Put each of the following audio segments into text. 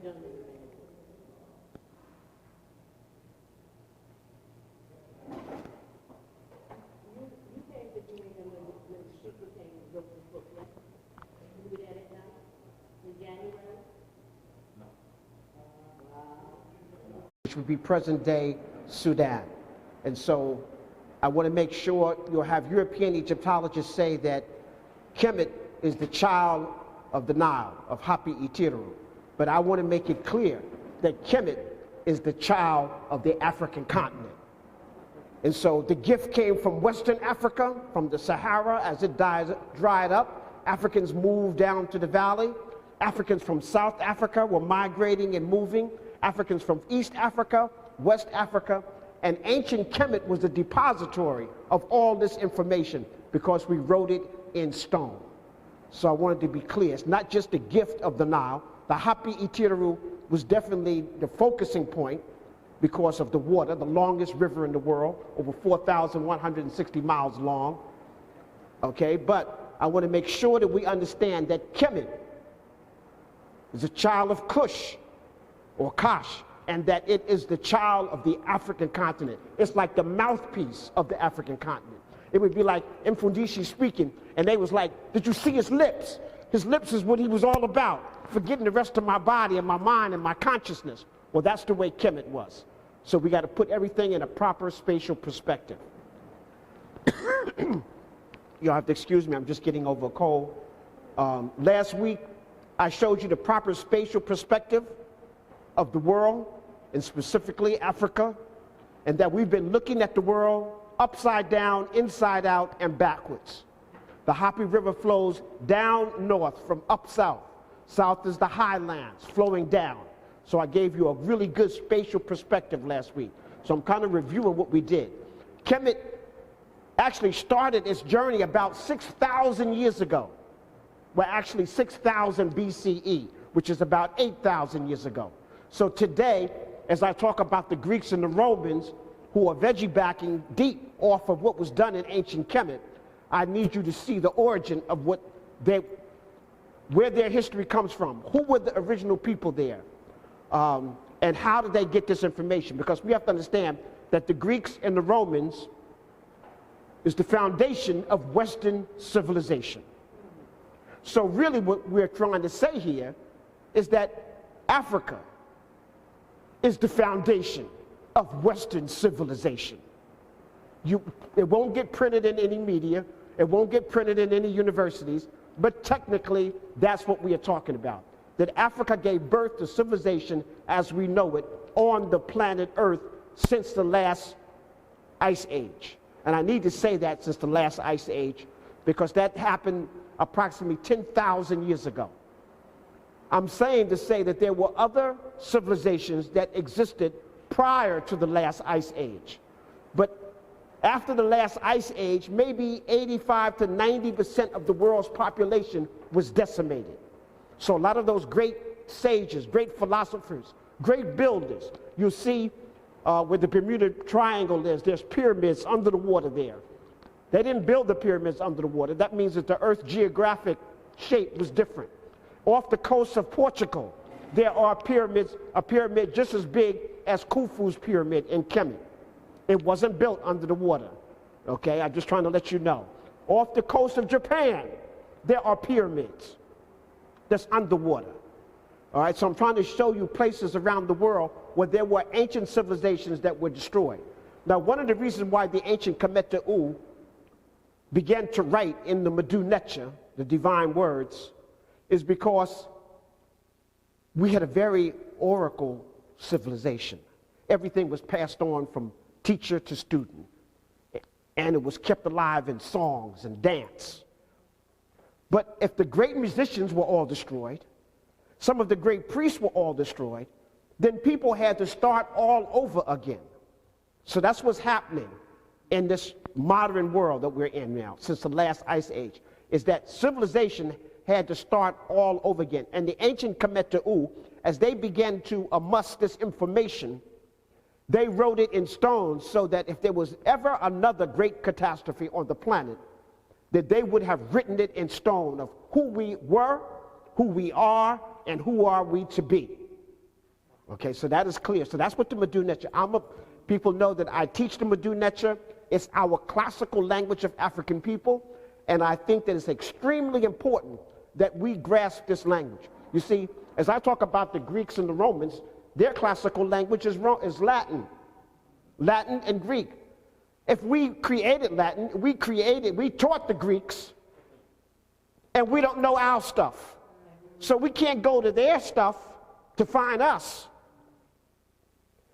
done anything. You came to Jamaica when Sugar came and wrote this book, right? You were there that night? In January? No. Wow. Which would be present-day Sudan. And so I want to make sure you'll have European Egyptologists say that Kemet is the child of the Nile, of Hapi Itiru. But I want to make it clear that Kemet is the child of the African continent. And so the gift came from Western Africa, from the Sahara. As it dried up, Africans moved down to the valley. Africans from South Africa were migrating and moving. Africans from East Africa, West Africa, and ancient Kemet was the depository of all this information because we wrote it in stone. So I wanted to be clear, it's not just the gift of the Nile. The Hapi Itiru was definitely the focusing point because of the water, the longest river in the world, over 4,160 miles long. Okay, but I want to make sure that we understand that Kemet is a child of Cush, or Kash, and that it is the child of the African continent. It's like the mouthpiece of the African continent. It would be like Mfundishi speaking, and they was like, did you see his lips? His lips is what he was all about, forgetting the rest of my body and my mind and my consciousness. Well, that's the way Kemet was. So we got to put everything in a proper spatial perspective. You'll have to excuse me, I'm just getting over a cold. Last week, I showed you the proper spatial perspective of the world, and specifically Africa, and that we've been looking at the world upside down, inside out, and backwards. The Hapi River flows down north from up south. South is the highlands flowing down. So I gave you a really good spatial perspective last week. So I'm kind of reviewing what we did. Kemet actually started its journey about 6,000 years ago. Well, actually 6,000 BCE, which is about 8,000 years ago. So today, as I talk about the Greeks and the Romans, who are veggie backing deep off of what was done in ancient Kemet, I need you to see the origin of where their history comes from. Who were the original people there? And how did they get this information? Because we have to understand that the Greeks and the Romans is the foundation of Western civilization. So really what we're trying to say here is that Africa is the foundation of Western civilization. It won't get printed in any media, it won't get printed in any universities, but technically that's what we are talking about. That Africa gave birth to civilization as we know it on the planet Earth since the last ice age. And I need to say that since the last ice age, because that happened approximately 10,000 years ago. I'm saying to say that there were other civilizations that existed prior to the last ice age. But after the last ice age, maybe 85 to 90% of the world's population was decimated. So a lot of those great sages, great philosophers, great builders, you'll see where the Bermuda Triangle is, there's pyramids under the water there. They didn't build the pyramids under the water. That means that the Earth's geographic shape was different. Off the coast of Portugal, there are pyramids, a pyramid just as big as Khufu's pyramid in Kemet. It wasn't built under the water, okay? I'm just trying to let you know. Off the coast of Japan, there are pyramids that's underwater. All right, so I'm trying to show you places around the world where there were ancient civilizations that were destroyed. Now, one of the reasons why the ancient Kemet began to write in the Medu Neter, the divine words, is because we had a very oracle civilization. Everything was passed on from teacher to student, and it was kept alive in songs and dance. But if the great musicians were all destroyed, some of the great priests were all destroyed, then people had to start all over again. So that's what's happening in this modern world that we're in now, since the last ice age, is that civilization had to start all over again. And the ancient Kemet, as they began to amass this information, they wrote it in stone so that if there was ever another great catastrophe on the planet, that they would have written it in stone of who we were, who we are, and who are we to be. Okay, so that is clear. So that's what the Medu Neter. People know that I teach the Medu Neter. It's our classical language of African people, and I think that it's extremely important that we grasp this language. You see, as I talk about the Greeks and the Romans, their classical language is Latin. Latin and Greek. If we created Latin, we taught the Greeks, and we don't know our stuff. So we can't go to their stuff to find us,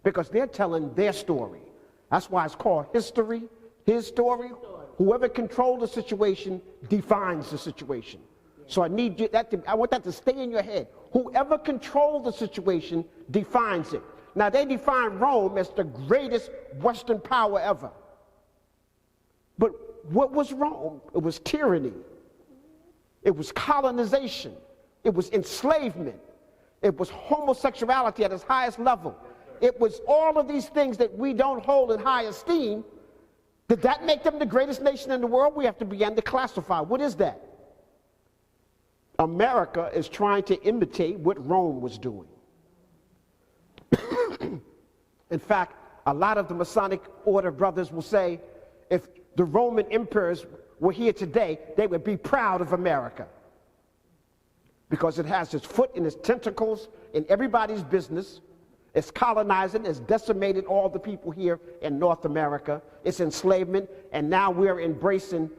because they're telling their story. That's why it's called history, his story. Whoever controls the situation defines the situation. So I want that to stay in your head. Whoever controls the situation defines it. Now, they define Rome as the greatest Western power ever. But what was Rome? It was tyranny. It was colonization. It was enslavement. It was homosexuality at its highest level. It was all of these things that we don't hold in high esteem. Did that make them the greatest nation in the world? We have to begin to classify. What is that? America is trying to imitate what Rome was doing. In fact, a lot of the Masonic order brothers will say, if the Roman emperors were here today, they would be proud of America, because it has its foot and its tentacles in everybody's business. It's colonizing, it's decimated all the people here in North America. It's enslavement, and now we're embracing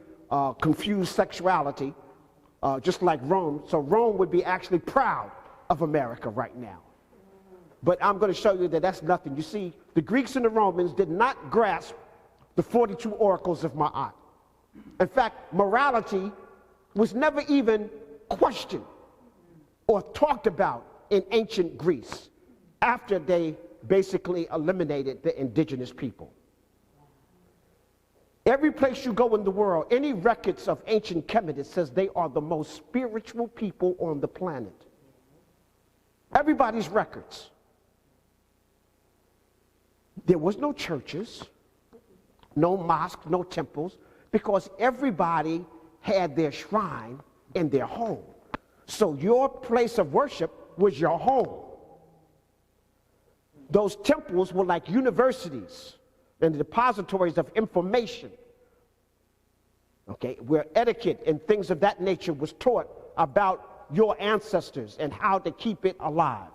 confused sexuality, just like Rome. So Rome would be actually proud of America right now. But I'm going to show you that that's nothing. You see, the Greeks and the Romans did not grasp the 42 oracles of Ma'at. In fact, morality was never even questioned or talked about in ancient Greece after they basically eliminated the indigenous people. Every place you go in the world, any records of ancient Kemet, it says they are the most spiritual people on the planet. Everybody's records. There was no churches, no mosques, no temples, because everybody had their shrine in their home. So your place of worship was your home. Those temples were like universities and depositories of information, okay, where etiquette and things of that nature was taught about your ancestors and how to keep it alive.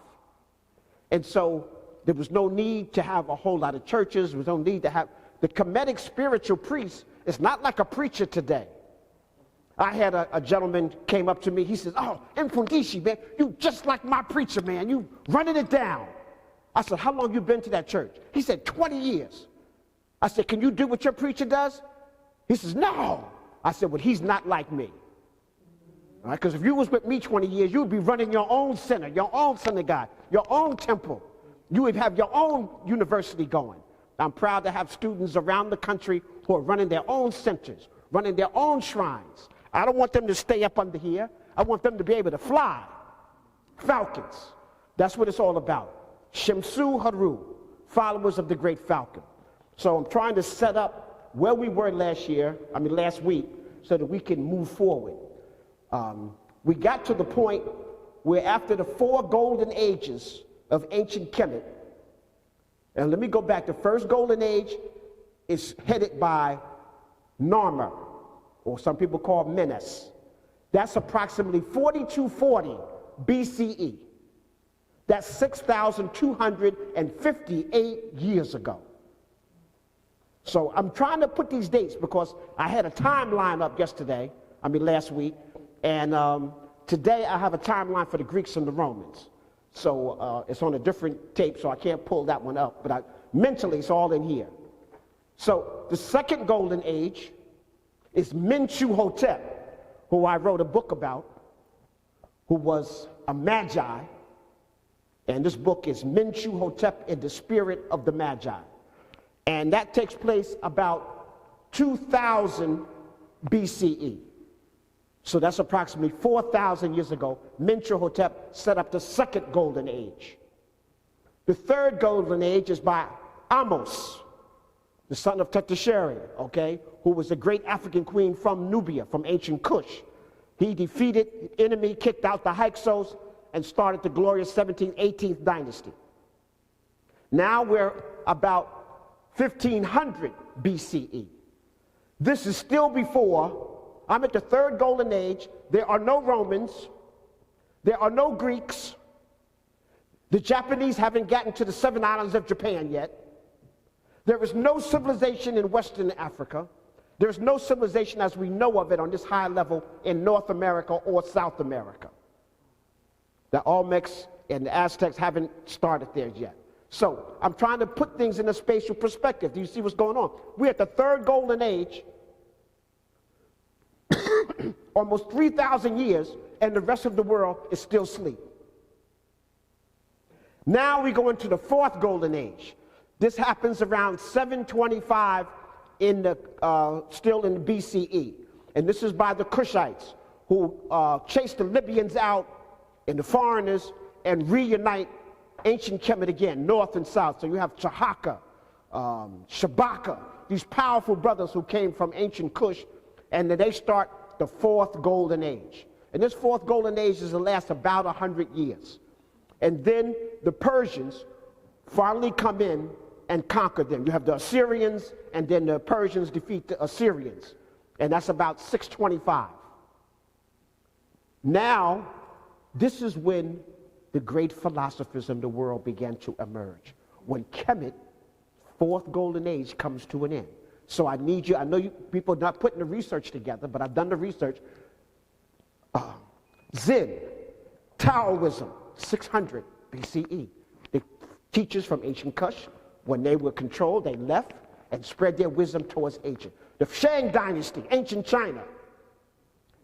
And so there was no need to have a whole lot of churches. There was no need to have the Kemetic spiritual priest. It's not like a preacher today. I had a gentleman came up to me. He says, "Oh, Mfundishi, man, you just like my preacher, man. You running it down." I said, "How long you been to that church?" He said, 20 years. I said, "Can you do what your preacher does?" He says, "No." I said, "Well, he's not like me." All right, because if you was with me 20 years, you would be running your own center, your own synagogue, your own temple. You would have your own university going. I'm proud to have students around the country who are running their own centers, running their own shrines. I don't want them to stay up under here. I want them to be able to fly. Falcons. That's what it's all about. Shemsu Haru, followers of the great falcon. So I'm trying to set up where we were last week, so that we can move forward. We got to the point where after the 4 golden ages of ancient Kemet, and let me go back, the first golden age is headed by Narmer, or some people call Menes. That's approximately 4240 BCE. That's 6,258 years ago. So I'm trying to put these dates because I had a timeline up last week, and today I have a timeline for the Greeks and the Romans. So it's on a different tape, so I can't pull that one up, but mentally it's all in here. So the second golden age is Mentuhotep, who I wrote a book about, who was a magi, and this book is Mentuhotep in the Spirit of the Magi. And that takes place about 2000 BCE. So that's approximately 4,000 years ago. Mentuhotep set up the second golden age. The third golden age is by Amos, the son of Tetisheri, okay, who was a great African queen from Nubia, from ancient Kush. He defeated the enemy, kicked out the Hyksos, and started the glorious 17th, 18th dynasty. Now we're about 1500 BCE. This is still before, I'm at the third golden age. There are no Romans. There are no Greeks. The Japanese haven't gotten to the 7 islands of Japan yet. There is no civilization in Western Africa. There's no civilization as we know of it on this high level in North America or South America. The Olmecs and the Aztecs haven't started there yet. So I'm trying to put things in a spatial perspective. Do you see what's going on? We're at the third golden age, almost 3,000 years, and the rest of the world is still asleep. Now we go into the fourth golden age. This happens around 725 in the, still in the BCE. And this is by the Cushites, who chased the Libyans out and the foreigners and reunite ancient Kemet again, north and south. So you have Chahaka, Shabaka, these powerful brothers who came from ancient Kush, and then they start the fourth golden age. And this fourth golden age is to last about 100 years. And then the Persians finally come in and conquer them. You have the Assyrians, and then the Persians defeat the Assyrians. And that's about 625. Now, this is when the great philosophers in the world began to emerge. When Kemet, fourth golden age, comes to an end. So I need you, I know you people are not putting the research together, but I've done the research. Zen, Taoism, 600 BCE. The teachers from ancient Kush, when they were controlled, they left and spread their wisdom towards Asia. The Shang dynasty, ancient China.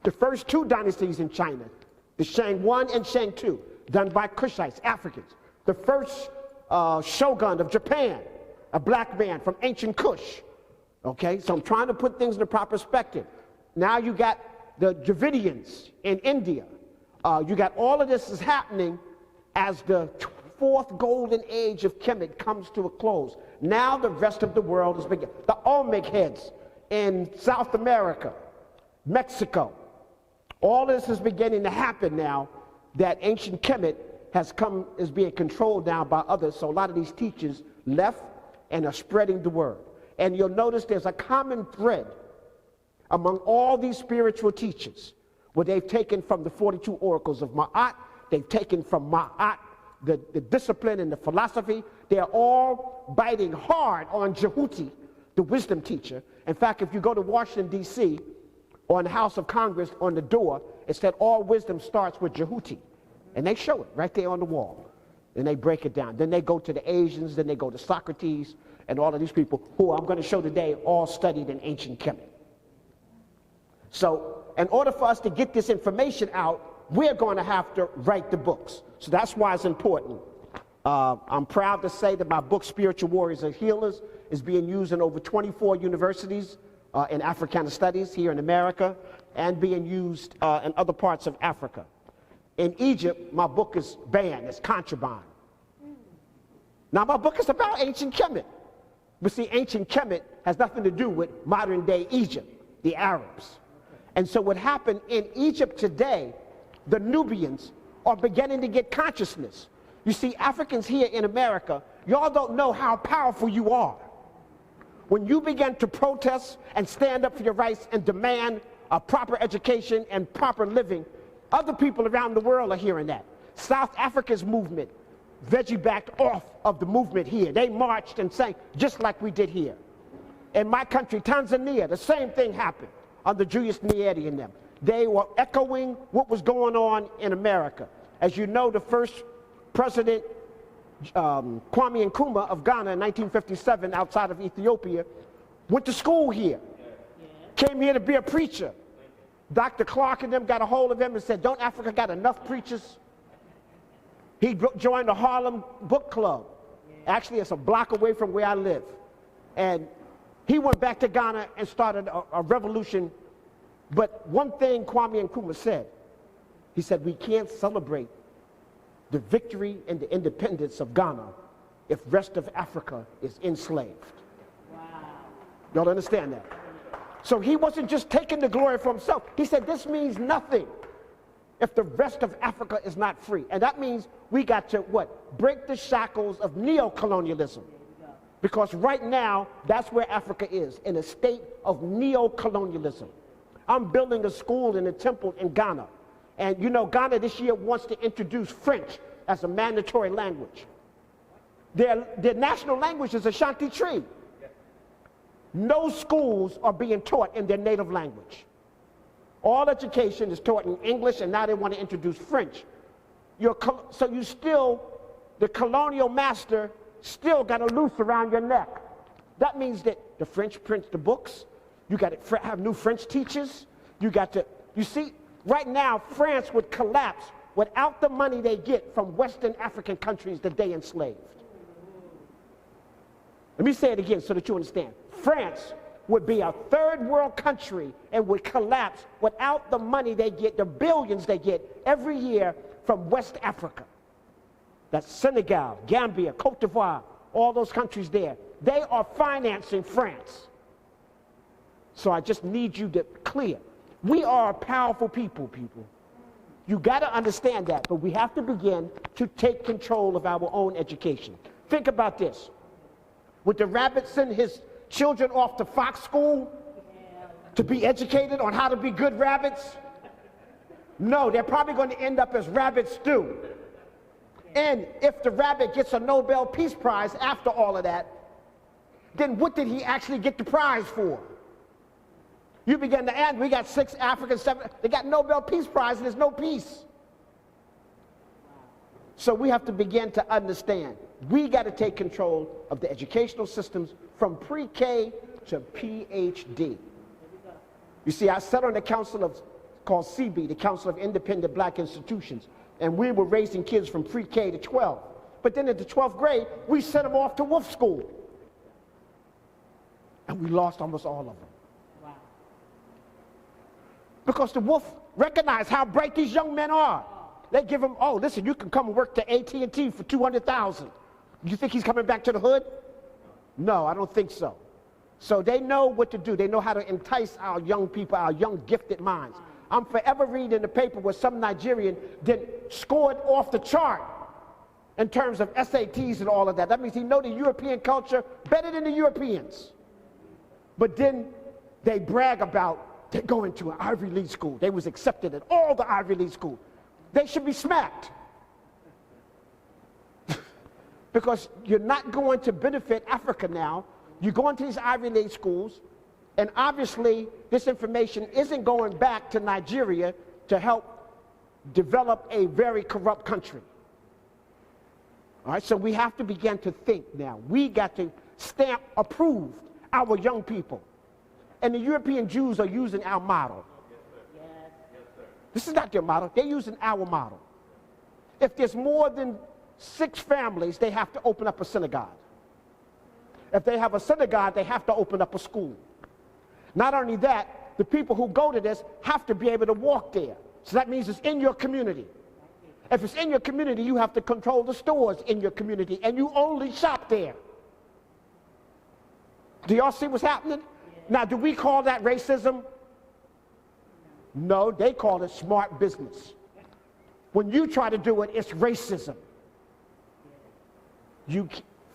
The first two dynasties in China, the Shang I and Shang II, done by Kushites, Africans. The first shogun of Japan, a black man from ancient Kush. Okay, so I'm trying to put things in the proper perspective. Now you got the Dravidians in India. You got all of this is happening as the fourth golden age of Kemet comes to a close. Now the rest of the world is beginning. The Olmec heads in South America, Mexico, all this is beginning to happen now that ancient Kemet has come, is being controlled now by others. So a lot of these teachers left and are spreading the word. And you'll notice there's a common thread among all these spiritual teachers, where they've taken from the 42 oracles of Ma'at, they've taken from Ma'at the discipline and the philosophy. They're all biting hard on Jhuty, the wisdom teacher. In fact, if you go to Washington, D.C., on the House of Congress, on the door, it said all wisdom starts with Jhuty. And they show it right there on the wall. And they break it down. Then they go to the Asians, then they go to Socrates, and all of these people who I'm going to show today all studied in ancient Kemet. So in order for us to get this information out, we're going to have to write the books. So that's why it's important. I'm proud to say that my book, Spiritual Warriors and Healers, is being used in over 24 universities in Africana Studies here in America, and being used in other parts of Africa. In Egypt, my book is banned, it's contraband. Now my book is about ancient Kemet. But see, ancient Kemet has nothing to do with modern day Egypt, the Arabs. And so what happened in Egypt today, the Nubians are beginning to get consciousness. You see, Africans here in America, y'all don't know how powerful you are. When you begin to protest and stand up for your rights and demand a proper education and proper living, other people around the world are hearing that. South Africa's movement, Veggie backed off of the movement here. They marched and sang just like we did here. In my country, Tanzania, the same thing happened under Julius Nyerere and them. They were echoing what was going on in America. As you know, the first president, Kwame Nkrumah of Ghana in 1957, outside of Ethiopia, went to school here, came here to be a preacher. Dr. Clark and them got a hold of him and said, don't Africa got enough preachers? He joined the Harlem Book Club. Actually, it's a block away from where I live. And he went back to Ghana and started a revolution. But one thing Kwame Nkrumah said, he said, we can't celebrate the victory and the independence of Ghana if rest of Africa is enslaved. Wow. Y'all understand that? So he wasn't just taking the glory for himself. He said, this means nothing if the rest of Africa is not free. And that means we got to, what? Break the shackles of neo-colonialism. Because right now, that's where Africa is, in a state of neo-colonialism. I'm building a school in a temple in Ghana. And you know, Ghana this year wants to introduce French as a mandatory language. Their national language is Ashanti Tree. No schools are being taught in their native language. All education is taught in English, and now they want to introduce French. So you still, the colonial master still got a noose around your neck. That means that the French print the books. You got to have new French teachers. You got to, you see, right now, France would collapse without the money they get from Western African countries that they enslaved. Let me say it again so that you understand. France would be a third world country and would collapse without the money they get, the billions they get every year from West Africa. That's Senegal, Gambia, Cote d'Ivoire, all those countries there. They are financing France. So I just need you to clear. We are a powerful people. You got to understand that, but we have to begin to take control of our own education. Think about this. Would the rabbit send his children off to Fox School to be educated on how to be good rabbits? No, they're probably going to end up as rabbit stew. And if the rabbit gets a Nobel Peace Prize after all of that, then what did he actually get the prize for? You begin to add, we got 6 Africans, 7, they got Nobel Peace Prize and there's no peace. So we have to begin to understand, we got to take control of the educational systems from pre-K to PhD. You see, I sat on the council called CB, the Council of Independent Black Institutions, and we were raising kids from pre-K to 12. But then at the 12th grade, we sent them off to wolf school. And we lost almost all of them. Wow. Because the wolf recognized how bright these young men are. They give them, oh, listen, you can come and work to AT&T for $200,000. You think he's coming back to the hood? No, I don't think so. So they know what to do. They know how to entice our young people, our young gifted minds. I'm forever reading in the paper where some Nigerian then scored off the chart in terms of SATs and all of that. That means he know the European culture better than the Europeans. But then they brag about they going to an Ivy League school. They was accepted at all the Ivy League schools. They should be smacked. Because you're not going to benefit Africa now. You're going to these Ivy League schools, and obviously this information isn't going back to Nigeria to help develop a very corrupt country. All right, so we have to begin to think now. We got to stamp approved our young people. And the European Jews are using our model. Yes. Yes, sir. This is not their model. They're using our model. If there's more than 6 families, they have to open up a synagogue. If they have a synagogue, they have to open up a school. Not only that, the people who go to this have to be able to walk there. So that means it's in your community. If it's in your community, you have to control the stores in your community, and you only shop there. Do y'all see what's happening? Now, do we call that racism? No, they call it smart business. When you try to do it, it's racism.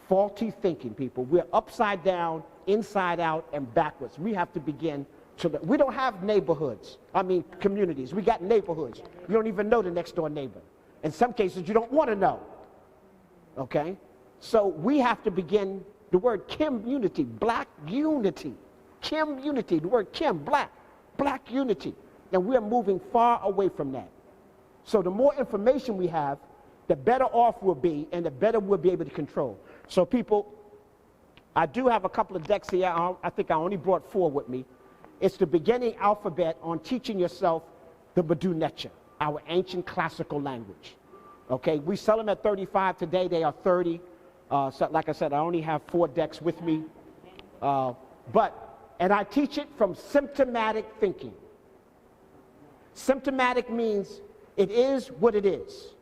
Faulty thinking, people. We're upside down, inside out, and backwards. We have to begin to, we don't have neighborhoods. I mean, communities. We got neighborhoods. You don't even know the next door neighbor. In some cases, you don't want to know. Okay? So we have to begin the word community, black unity. Community, the word Kim, black unity. And we're moving far away from that. So the more information we have, the better off we'll be, and the better we'll be able to control. So people, I do have a couple of decks here. I think I only brought 4 with me. It's the beginning alphabet on teaching yourself the Badu Necha, our ancient classical language. Okay, we sell them at 35 today. They are 30. So like I said, I only have 4 decks with me. And I teach it from symptomatic thinking. Symptomatic means it is what it is.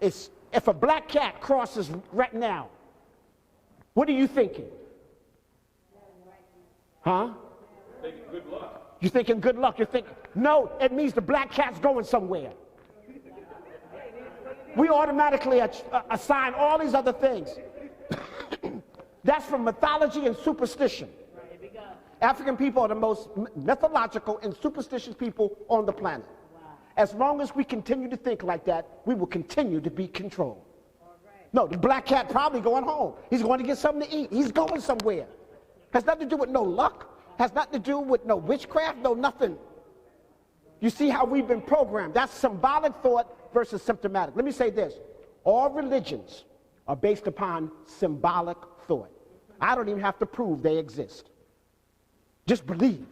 It's, if a black cat crosses right now, what are you thinking? Huh? Thinking good luck. You're thinking good luck. You're thinking, no, it means the black cat's going somewhere. We automatically assign all these other things. That's from mythology and superstition. African people are the most mythological and superstitious people on the planet. As long as we continue to think like that, we will continue to be controlled. No, the black cat probably going home. He's going to get something to eat. He's going somewhere. Has nothing to do with no luck. Has nothing to do with no witchcraft, no nothing. You see how we've been programmed. That's symbolic thought versus symptomatic. Let me say this. All religions are based upon symbolic thought. I don't even have to prove they exist. Just believe.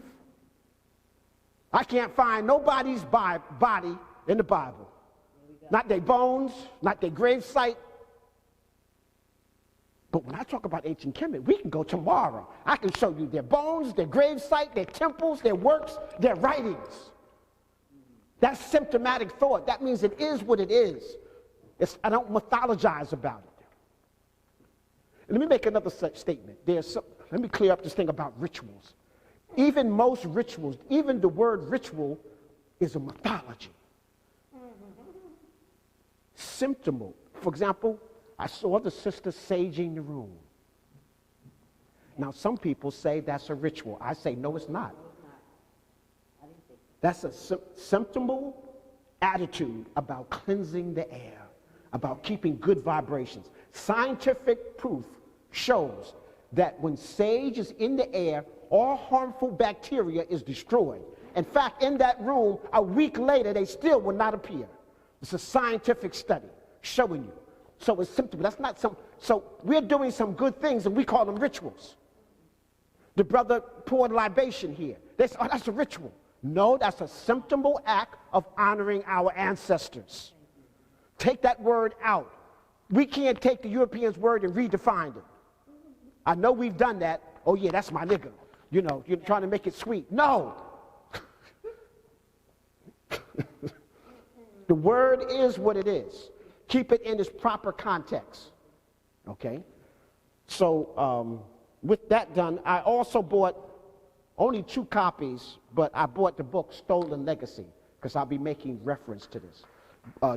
I can't find nobody's body in the Bible. Not their bones, not their grave site. But when I talk about ancient Kemet, we can go tomorrow. I can show you their bones, their grave site, their temples, their works, their writings. That's symptomatic thought. That means it is what it is. I don't mythologize about it. And let me make another such statement. Let me clear up this thing about rituals. Even most rituals, even the word ritual is a mythology. Symptomal. For example, I saw the sister saging the room. Now, some people say that's a ritual. I say, no, it's not. That's a symptomal attitude about cleansing the air, about keeping good vibrations. Scientific proof shows that when sage is in the air, all harmful bacteria is destroyed. In fact, in that room, a week later, they still will not appear. It's a scientific study showing you. So it's symptom. That's not some. So we're doing some good things, and we call them rituals. The brother poured libation here. They say, oh, that's a ritual. No, that's a symptomal act of honoring our ancestors. Take that word out. We can't take the Europeans' word and redefine it. I know we've done that. Oh, yeah, that's my nigga. You know, you're trying to make it sweet. No. The word is what it is. Keep it in its proper context. Okay? So, with that done, I also bought only 2 copies, but I bought the book Stolen Legacy, because I'll be making reference to this.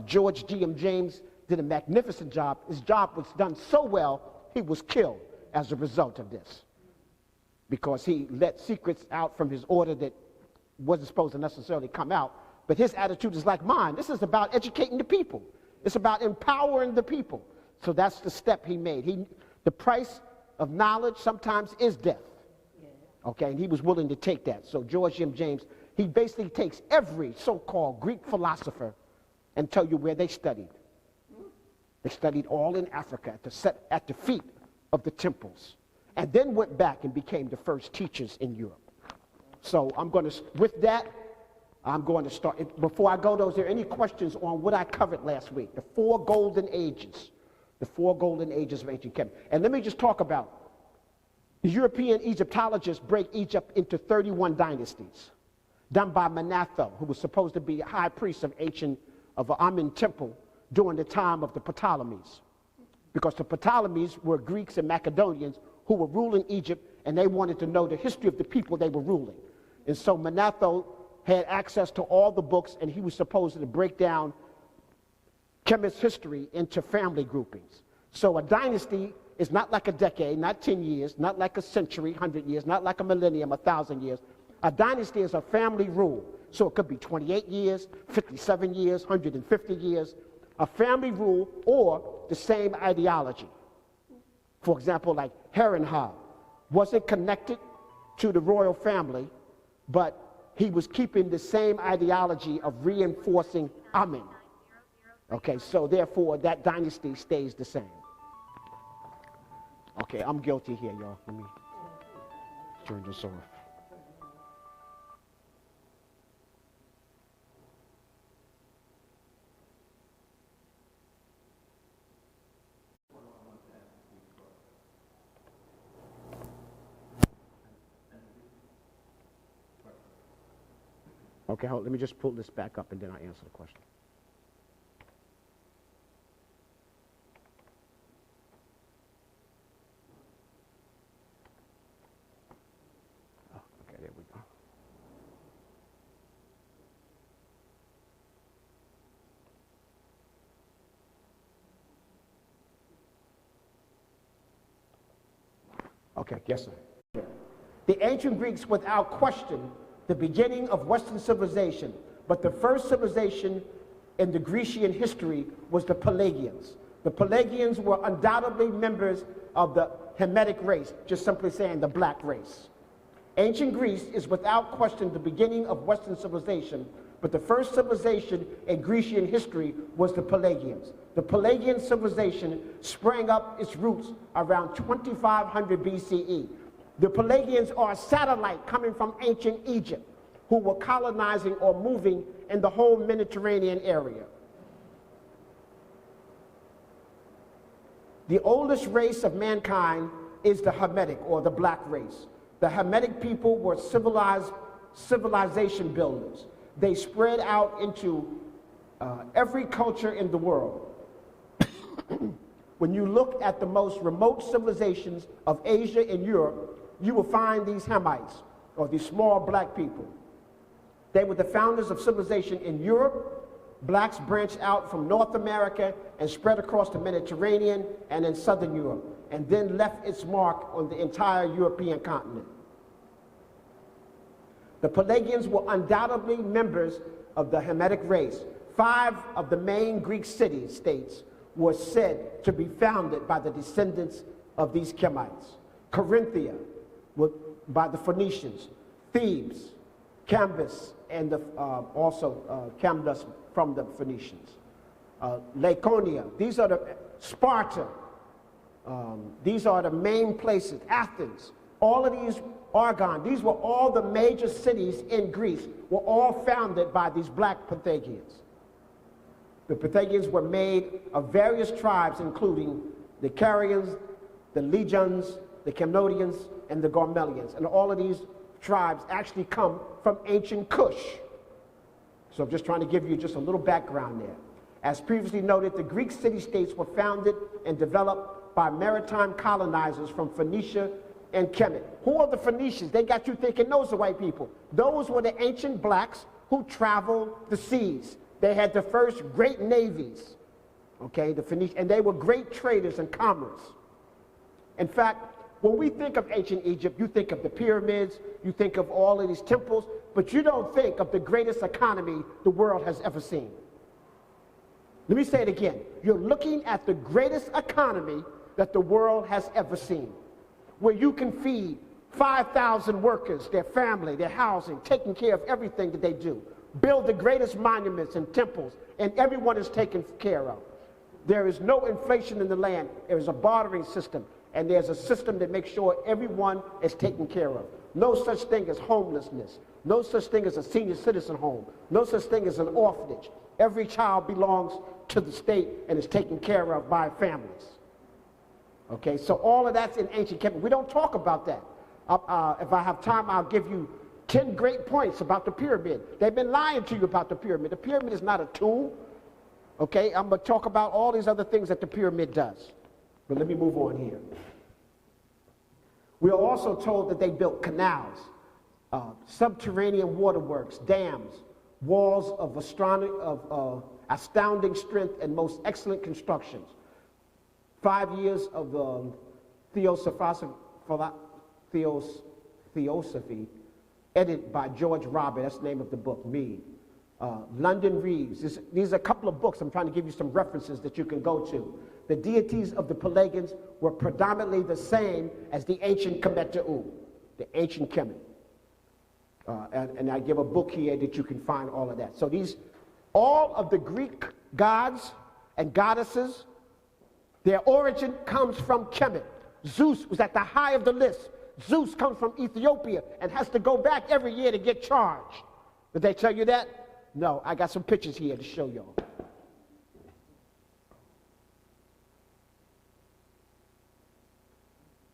George D.M. James did a magnificent job. His job was done so well, he was killed as a result of this, because he let secrets out from his order that wasn't supposed to necessarily come out. But his attitude is like mine. This is about educating the people. It's about empowering the people. So that's the step he made. The price of knowledge sometimes is death. Okay, and he was willing to take that. So George M. James, he basically takes every so-called Greek philosopher and tell you where they studied. They studied all in Africa at the feet of the temples, and then went back and became the first teachers in Europe. So with that, I'm going to start. Before I go, though, is there any questions on what I covered last week? The 4 golden ages. The 4 golden ages of ancient Kemet. And let me just talk about the European Egyptologists break Egypt into 31 dynasties, done by Manetho, who was supposed to be high priest of Amen temple during the time of the Ptolemies. Because the Ptolemies were Greeks and Macedonians who were ruling Egypt, and they wanted to know the history of the people they were ruling. And so Manetho had access to all the books, and he was supposed to break down Kemet's history into family groupings. So a dynasty is not like a decade, not 10 years, not like a century, 100 years, not like a millennium, 1,000 years. A dynasty is a family rule. So it could be 28 years, 57 years, 150 years. A family rule or the same ideology. For example, like Herrenhal wasn't connected to the royal family, but he was keeping the same ideology of reinforcing Amen. Okay, so therefore that dynasty stays the same. Okay, I'm guilty here, y'all. Let me turn this off. Okay, hold, let me just pull this back up and then I'll answer the question. Oh, okay, there we go. Okay, yes, sir. The ancient Greeks, without question, the beginning of Western civilization, but the first civilization in the Grecian history was the Pelasgians. The Pelasgians were undoubtedly members of the Hamitic race, just simply saying the black race. Ancient Greece is without question the beginning of Western civilization, but the first civilization in Grecian history was the Pelasgians. The Pelasgian civilization sprang up its roots around 2500 BCE. The Pelasgians are a satellite coming from ancient Egypt, who were colonizing or moving in the whole Mediterranean area. The oldest race of mankind is the Hamitic, or the black race. The Hamitic people were civilization builders. They spread out into every culture in the world. When you look at the most remote civilizations of Asia and Europe, you will find these Hamites, or these small black people. They were the founders of civilization in Europe. Blacks branched out from North America and spread across the Mediterranean and in Southern Europe, and then left its mark on the entire European continent. The Pelasgians were undoubtedly members of the Hamitic race. 5 of the main Greek city-states were said to be founded by the descendants of these Kemites. Corinthia, by the Phoenicians, Thebes, Cambus, and also Camdus from the Phoenicians. Laconia, these are the Sparta, these are the main places, Athens, all of these, Argon, these were all the major cities in Greece, were all founded by these black Pelasgians. The Pelasgians were made of various tribes, including the Carians, the Legions, the Cambodians, and the Gormelians, and all of these tribes actually come from ancient Kush. So I'm just trying to give you just a little background there. As previously noted, the Greek city-states were founded and developed by maritime colonizers from Phoenicia and Kemet. Who are the Phoenicians? They got you thinking those are white people. Those were the ancient blacks who traveled the seas. They had the first great navies, okay, the Phoenicians, and they were great traders in commerce. In fact, when we think of ancient Egypt, you think of the pyramids, you think of all of these temples, but you don't think of the greatest economy the world has ever seen. Let me say it again. You're looking at the greatest economy that the world has ever seen, where you can feed 5,000 workers, their family, their housing, taking care of everything that they do, build the greatest monuments and temples, and everyone is taken care of. There is no inflation in the land. There is a bartering system, and there's a system that makes sure everyone is taken care of. No such thing as homelessness. No such thing as a senior citizen home. No such thing as an orphanage. Every child belongs to the state and is taken care of by families. Okay, so all of that's in ancient Kemet. We don't talk about that. If I have time, I'll give you 10 great points about the pyramid. They've been lying to you about the pyramid. The pyramid is not a tomb. Okay, I'm going to talk about all these other things that the pyramid does. But let me move on here. We are also told that they built canals, subterranean waterworks, dams, walls of astounding strength and most excellent constructions. 5 years of Theosophy, edited by George Robert, that's the name of the book, Mead. London Reeves, these are a couple of books. I'm trying to give you some references that you can go to. The deities of the Pelasgians were predominantly the same as the ancient Kemeta'u, the ancient Kemet. And I give a book here that you can find all of that. So all of the Greek gods and goddesses, their origin comes from Kemet. Zeus was at the high of the list. Zeus comes from Ethiopia and has to go back every year to get charged. Did they tell you that? No, I got some pictures here to show y'all.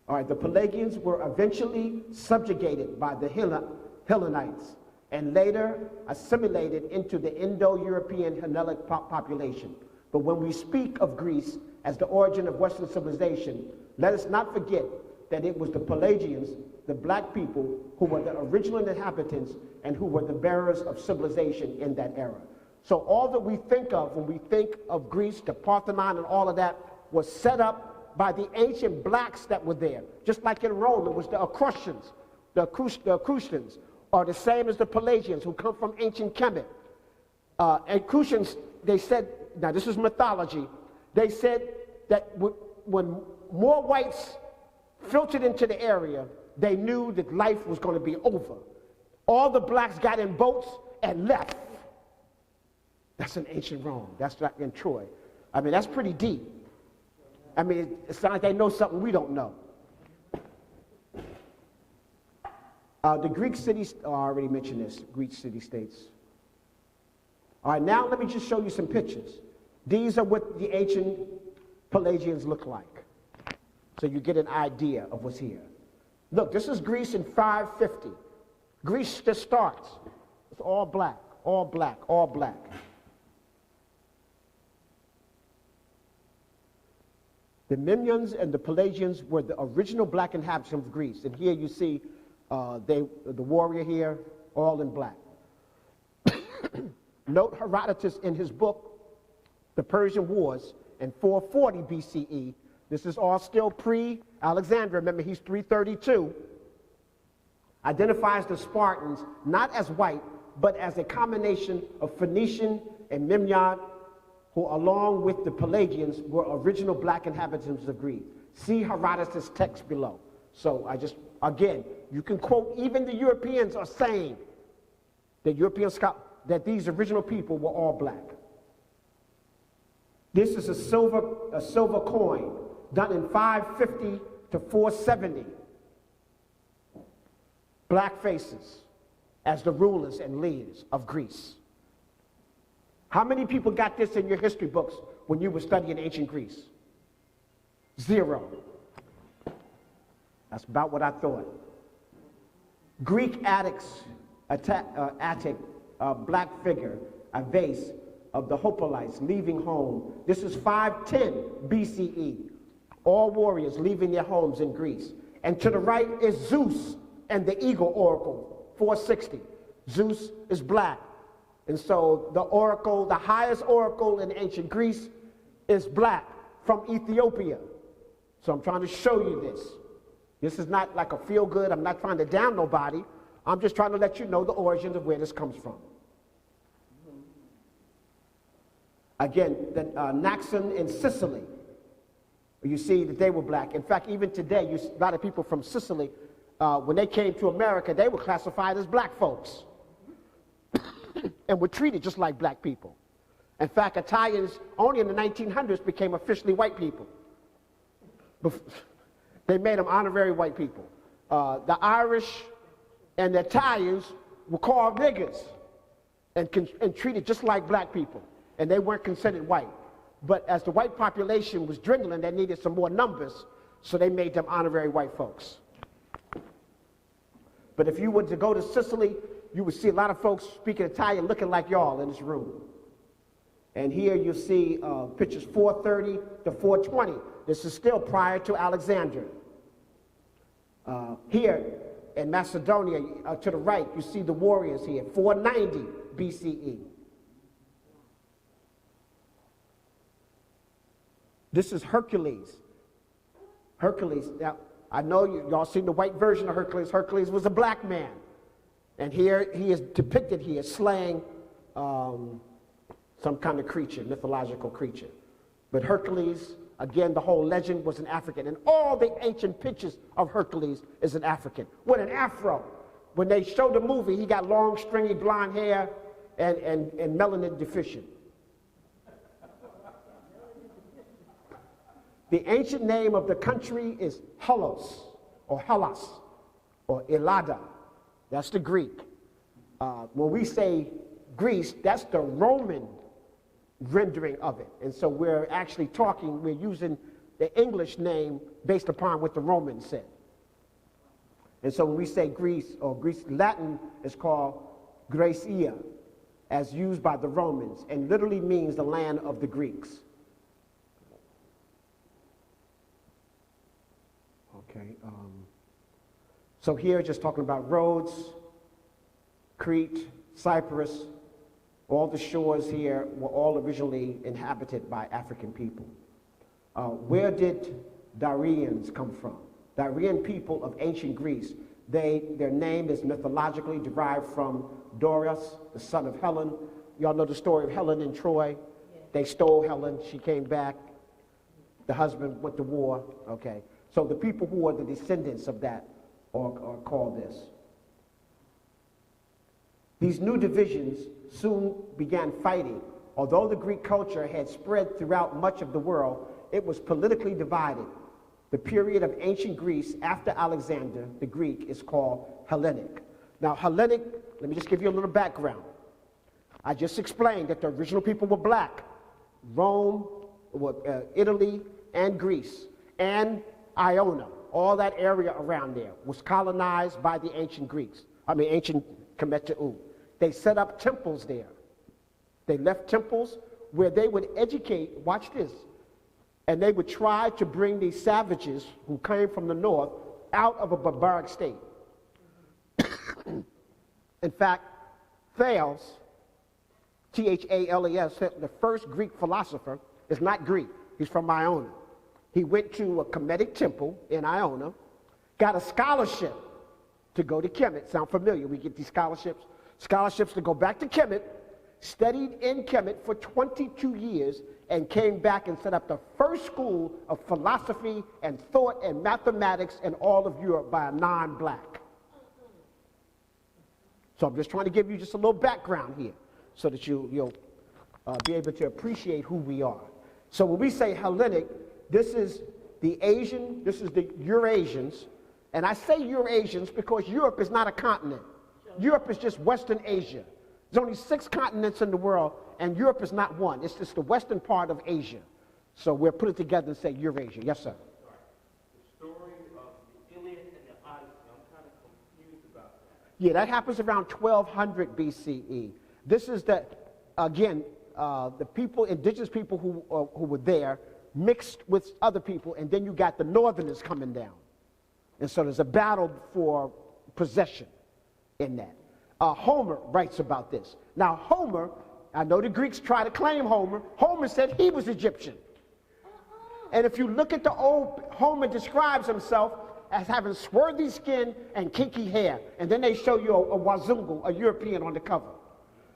All right, the Pelasgians were eventually subjugated by the Hellenites and later assimilated into the Indo-European Hellenic population. But when we speak of Greece as the origin of Western civilization, let us not forget that it was the Pelasgians, the black people, who were the original inhabitants and who were the bearers of civilization in that era. So all that we think of when we think of Greece, the Parthenon and all of that was set up by the ancient blacks that were there. Just like in Rome, it was the Etruscans, the Etruscans, are the same as the Pelasgians who come from ancient Kemet. Etruscans, they said, now this is mythology, they said that when more whites filtered into the area, they knew that life was going to be over. All the blacks got in boats and left. That's in ancient Rome. That's not in Troy. I mean, that's pretty deep. I mean, it's not like they know something we don't know. The Greek cities, I already mentioned this, Greek city-states. All right, now let me just show you some pictures. These are what the ancient Pelasgians look like. So you get an idea of what's here. Look, this is Greece in 550. Greece just starts. It's all black, all black, all black. The Minoans and the Pelasgians were the original black inhabitants of Greece. And here you see the warrior here, all in black. Note Herodotus in his book, The Persian Wars, in 440 BCE. This is all still pre-Alexander. Remember, he's 332. Identifies the Spartans not as white, but as a combination of Phoenician and Minoan, who along with the Pelasgians were original black inhabitants of Greece. See Herodotus' text below. So again, you can quote, even the Europeans are saying, the European scholars, that these original people were all black. This is a silver coin done in 550 to 470. Black faces as the rulers and leaders of Greece. How many people got this in your history books when you were studying ancient Greece? 0. That's about what I thought. Greek Attic, black figure, a vase of the Hoplites leaving home. This is 510 BCE. All warriors leaving their homes in Greece. And to the right is Zeus and the eagle oracle, 460. Zeus is black. And so the oracle, the highest oracle in ancient Greece is black from Ethiopia. So I'm trying to show you this. This is not like a feel good. I'm not trying to down nobody. I'm just trying to let you know the origins of where this comes from. Again, the Naxon in Sicily, you see that they were black. In fact, even today, a lot of people from Sicily, when they came to America, they were classified as black folks and were treated just like black people. In fact, Italians only in the 1900s became officially white people. They made them honorary white people. The Irish and the Italians were called niggers and treated just like black people. And they weren't considered white. But as the white population was dwindling, they needed some more numbers, so they made them honorary white folks. But if you were to go to Sicily, you would see a lot of folks speaking Italian looking like y'all in this room. And here you see pictures 430 to 420. This is still prior to Alexander. Here in Macedonia, to the right, you see the warriors here, 490 BCE. This is Hercules. Hercules, now, I know y'all seen the white version of Hercules. Hercules was a black man. And here he is depicted here slaying some kind of creature, mythological creature. But Hercules, again, the whole legend was an African. And all the ancient pictures of Hercules is an African with an afro. When they showed the movie, he got long, stringy blonde hair and melanin deficient. The ancient name of the country is Hellas, or Hellas, or Elada. That's the Greek. When we say Greece, that's the Roman rendering of it. And so we're actually we're using the English name based upon what the Romans said. And so when we say Greece, or Greece, Latin is called Graecia, as used by the Romans, and literally means the land of the Greeks. Okay, so here just talking about Rhodes, Crete, Cyprus, all the shores here were all originally inhabited by African people. Where did Darians come from. Darian people of ancient Greece. Their name is mythologically derived from Doris, the son of Helen. Y'all know the story of Helen and Troy. They stole Helen. She came back. The husband went to war. Okay. So the people who are the descendants of that are called this. These new divisions soon began fighting. Although the Greek culture had spread throughout much of the world, it was politically divided. The period of ancient Greece after Alexander the Greek is called Hellenic. Now, Hellenic, let me just give you a little background. I just explained that the original people were black. Rome, Italy, and Greece, and Ionia, all that area around there was colonized by the ancient Greeks. Ancient Kemet. They set up temples there. They left temples where they would educate, watch this, and they would try to bring these savages who came from the north out of a barbaric state. In fact, Thales, Thales, the first Greek philosopher, is not Greek. He's from Ionia. He went to a Kemetic temple in Ionia, got a scholarship to go to Kemet. Sound familiar? We get these scholarships. Scholarships to go back to Kemet, studied in Kemet for 22 years, and came back and set up the first school of philosophy and thought and mathematics in all of Europe by a non-black. So I'm just trying to give you just a little background here so that you'll be able to appreciate who we are. So when we say Hellenic, this is the Asian, this is the Eurasians, and I say Eurasians because Europe is not a continent. Europe is just Western Asia. There's only 6 continents in the world, and Europe is not one. It's just the western part of Asia. So we'll put it together and say Eurasia. Yes, sir. The story of the Iliad and the Odyssey, I'm kind of confused about that. Yeah, that happens around 1200 BCE. This is the, again, the people, indigenous people who were there, mixed with other people, and then you got the northerners coming down. And so there's a battle for possession in that. Homer writes about this. Now, Homer, I know the Greeks try to claim Homer. Homer said he was Egyptian. And if you look at the old, Homer describes himself as having swarthy skin and kinky hair. And then they show you a Wazungu, a European, on the cover.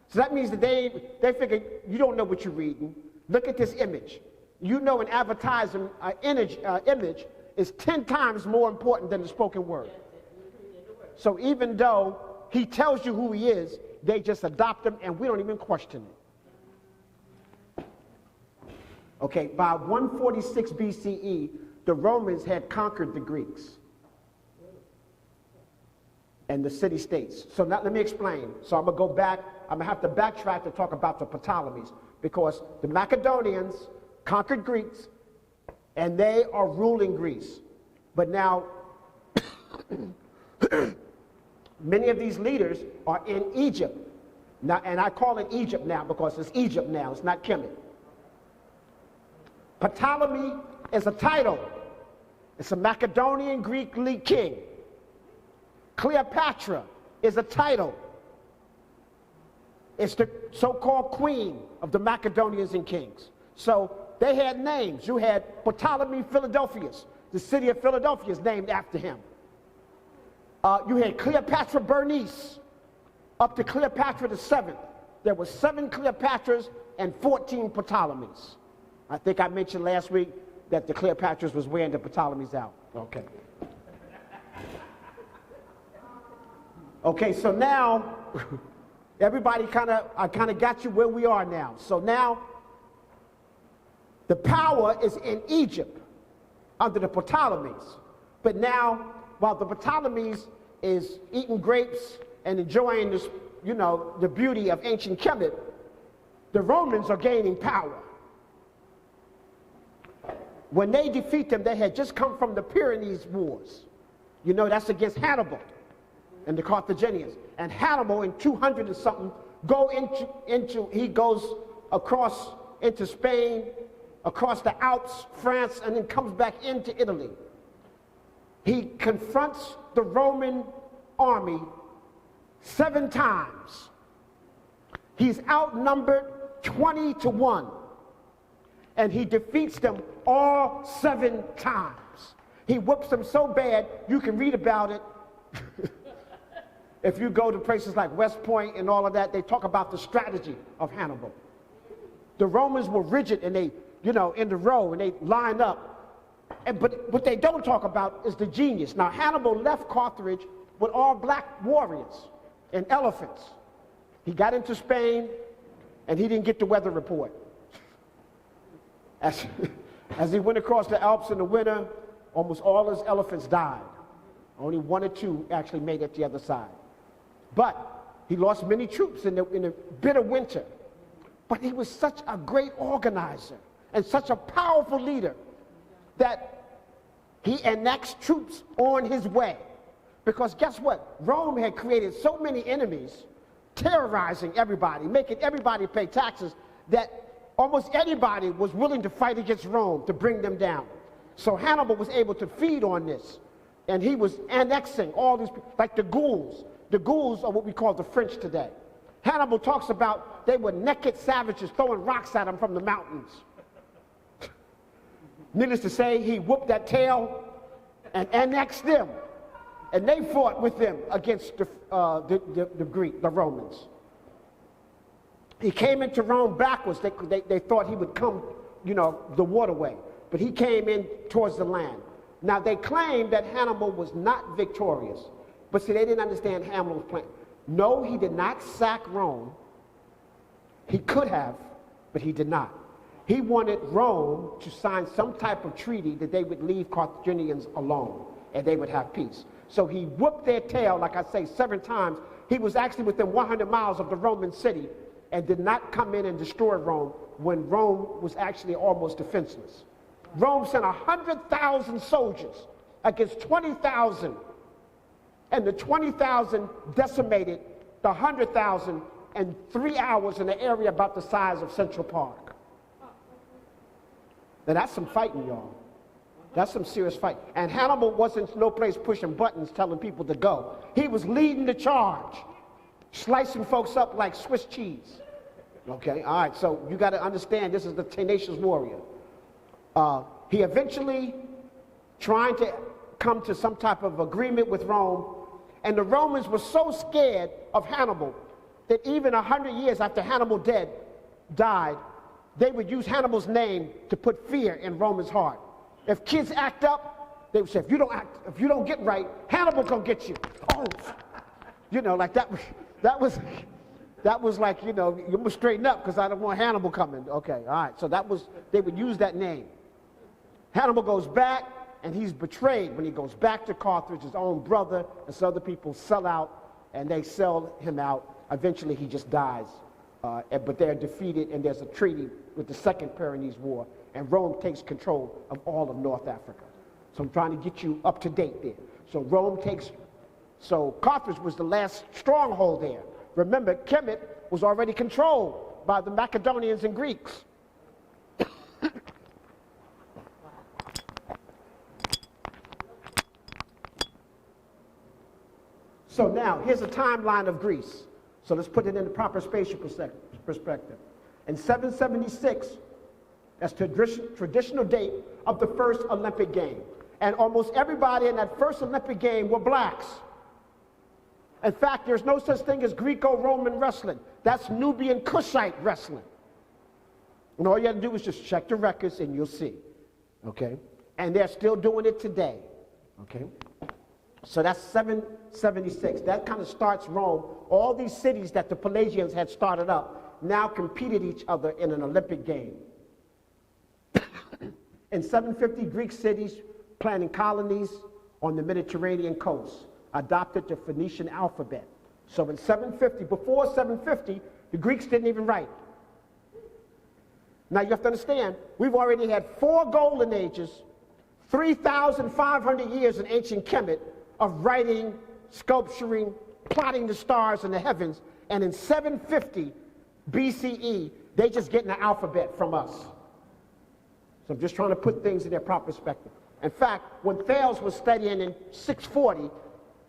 So that means that they figure, you don't know what you're reading. Look at this image. You know an advertising image is 10 times more important than the spoken word. So even though he tells you who he is, they just adopt him, and we don't even question it. Okay, by 146 BCE, the Romans had conquered the Greeks and the city-states. So now let me explain. So I'm going to go back. I'm going to have to backtrack to talk about the Ptolemies, because the Macedonians conquered Greeks, and they are ruling Greece. But now, many of these leaders are in Egypt. Now, and I call it Egypt now because it's Egypt now, it's not Kemet. Ptolemy is a title. It's a Macedonian Greek king. Cleopatra is a title. It's the so-called queen of the Macedonians and kings. So they had names. You had Ptolemy Philadelphus. The city of Philadelphia is named after him. You had Cleopatra Bernice, up to Cleopatra the 7th. There were 7 Cleopatras and 14 Ptolemies. I think I mentioned last week that the Cleopatras was wearing the Ptolemies out. Okay. Okay, so now everybody I kind of got you where we are now. So now the power is in Egypt under the Ptolemies. But now, while the Ptolemies is eating grapes and enjoying this, the beauty of ancient Kemet, the Romans are gaining power. When they defeat them, they had just come from the Pyrenees Wars. That's against Hannibal and the Carthaginians. And Hannibal in 200 and something he goes across into Spain, across the Alps, France, and then comes back into Italy. He confronts the Roman army 7 times. He's outnumbered 20 to 1. And he defeats them all 7 times. He whoops them so bad, you can read about it. If you go to places like West Point and all of that, they talk about the strategy of Hannibal. The Romans were rigid and they, in the row and they line up. But what they don't talk about is the genius. Now, Hannibal left Carthage with all black warriors and elephants. He got into Spain and he didn't get the weather report. As he went across the Alps in the winter, almost all his elephants died. Only 1 or 2 actually made it the other side. But he lost many troops in the bitter winter. But he was such a great organizer and such a powerful leader that he annexed troops on his way. Because guess what? Rome had created so many enemies, terrorizing everybody, making everybody pay taxes, that almost anybody was willing to fight against Rome to bring them down. So Hannibal was able to feed on this. And he was annexing all these, like the Gauls. The Gauls are what we call the French today. Hannibal talks about they were naked savages throwing rocks at him from the mountains. Needless to say, he whooped that tail and annexed them. And they fought with them against the Romans. He came into Rome backwards. They thought he would come, the waterway. But he came in towards the land. Now, they claimed that Hannibal was not victorious. But see, they didn't understand Hannibal's plan. No, he did not sack Rome. He could have, but he did not. He wanted Rome to sign some type of treaty that they would leave Carthaginians alone and they would have peace. So he whooped their tail, like I say, 7 times. He was actually within 100 miles of the Roman city and did not come in and destroy Rome when Rome was actually almost defenseless. Rome sent 100,000 soldiers against 20,000. And the 20,000 decimated the 100,000 in 3 hours in an area about the size of Central Park. Now that's some fighting, y'all. That's some serious fight. And Hannibal wasn't no place pushing buttons telling people to go. He was leading the charge, slicing folks up like Swiss cheese. Okay, all right, so you got to understand this is the tenacious warrior. He eventually trying to come to some type of agreement with Rome, and the Romans were so scared of Hannibal that even 100 years after Hannibal died, they would use Hannibal's name to put fear in Romans' heart. If kids act up, they would say, if you don't get right, Hannibal gonna get you. Oh, like that was like, you must straighten up because I don't want Hannibal coming. Okay, all right, so they would use that name. Hannibal goes back, and he's betrayed when he goes back to Carthage. His own brother and some other people sell out, and they sell him out. Eventually, he just dies. But they're defeated, and there's a treaty with the Second Pyrenees War, and Rome takes control of all of North Africa. So I'm trying to get you up to date there. So Carthage was the last stronghold there. Remember, Kemet was already controlled by the Macedonians and Greeks. So now, here's a timeline of Greece. So let's put it in the proper spatial perspective. In 776, that's the traditional date of the first Olympic game. And almost everybody in that first Olympic game were blacks. In fact, there's no such thing as Greco-Roman wrestling. That's Nubian Kushite wrestling. And all you have to do is just check the records and you'll see. Okay? And they're still doing it today. Okay? So that's 776. That kind of starts Rome. All these cities that the Pelasgians had started up now competed each other in an Olympic game. In 750, Greek cities planting colonies on the Mediterranean coast adopted the Phoenician alphabet. So in 750, before 750, the Greeks didn't even write. Now you have to understand, we've already had 4 golden ages, 3,500 years in ancient Kemet of writing, sculpturing, plotting the stars in the heavens, and in 750 BCE, they just getting the alphabet from us. So I'm just trying to put things in their proper perspective. In fact, when Thales was studying in 640,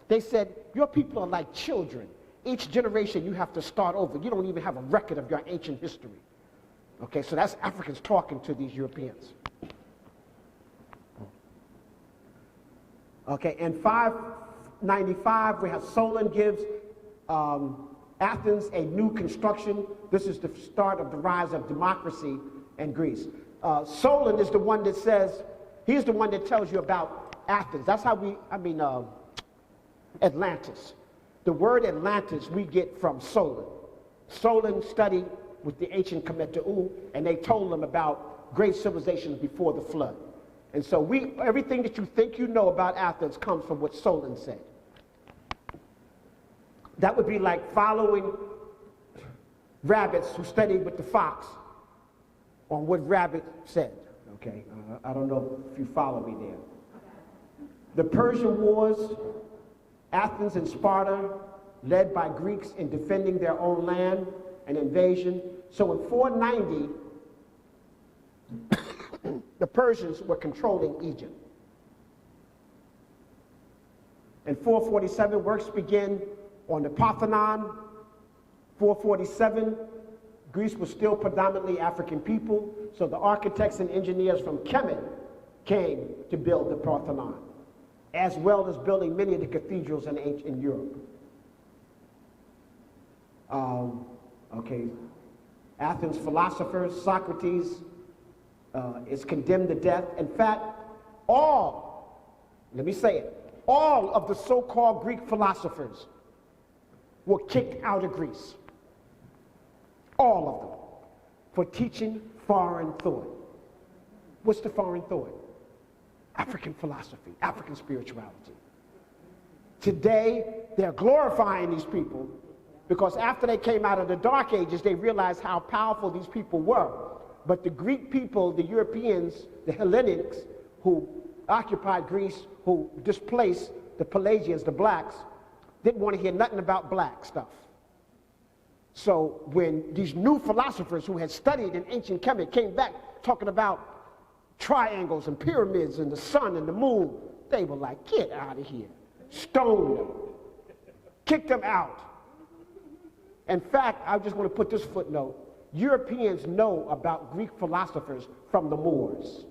they said, your people are like children. Each generation you have to start over. You don't even have a record of your ancient history. Okay, so that's Africans talking to these Europeans. Okay, in 595, we have Solon gives Athens a new construction. This is the start of the rise of democracy in Greece. Solon is the one that says, he's the one that tells you about Athens. That's how Atlantis. The word Atlantis we get from Solon. Solon studied with the ancient Kemet, and they told them about great civilizations before the flood. And so everything that you think you know about Athens comes from what Solon said. That would be like following rabbits who studied with the fox on what rabbit said. Okay, I don't know if you follow me there. The Persian Wars, Athens and Sparta, led by Greeks in defending their own land and invasion. So in 490, the Persians were controlling Egypt. In 447, works begin on the Parthenon. 447, Greece was still predominantly African people, so the architects and engineers from Kemet came to build the Parthenon, as well as building many of the cathedrals in Europe. Okay, Athens philosophers, Socrates is condemned to death. In fact, all of the so-called Greek philosophers were kicked out of Greece. All of them, for teaching foreign thought. What's the foreign thought? African philosophy, African spirituality. Today, they're glorifying these people because after they came out of the Dark Ages, they realized how powerful these people were. But the Greek people, the Europeans, the Hellenics, who occupied Greece, who displaced the Pelasgians, the blacks, didn't want to hear nothing about black stuff. So when these new philosophers who had studied in ancient Kemet came back talking about triangles and pyramids and the sun and the moon, they were like, get out of here. Stoned them. Kicked them out. In fact, I just want to put this footnote. Europeans know about Greek philosophers from the Moors.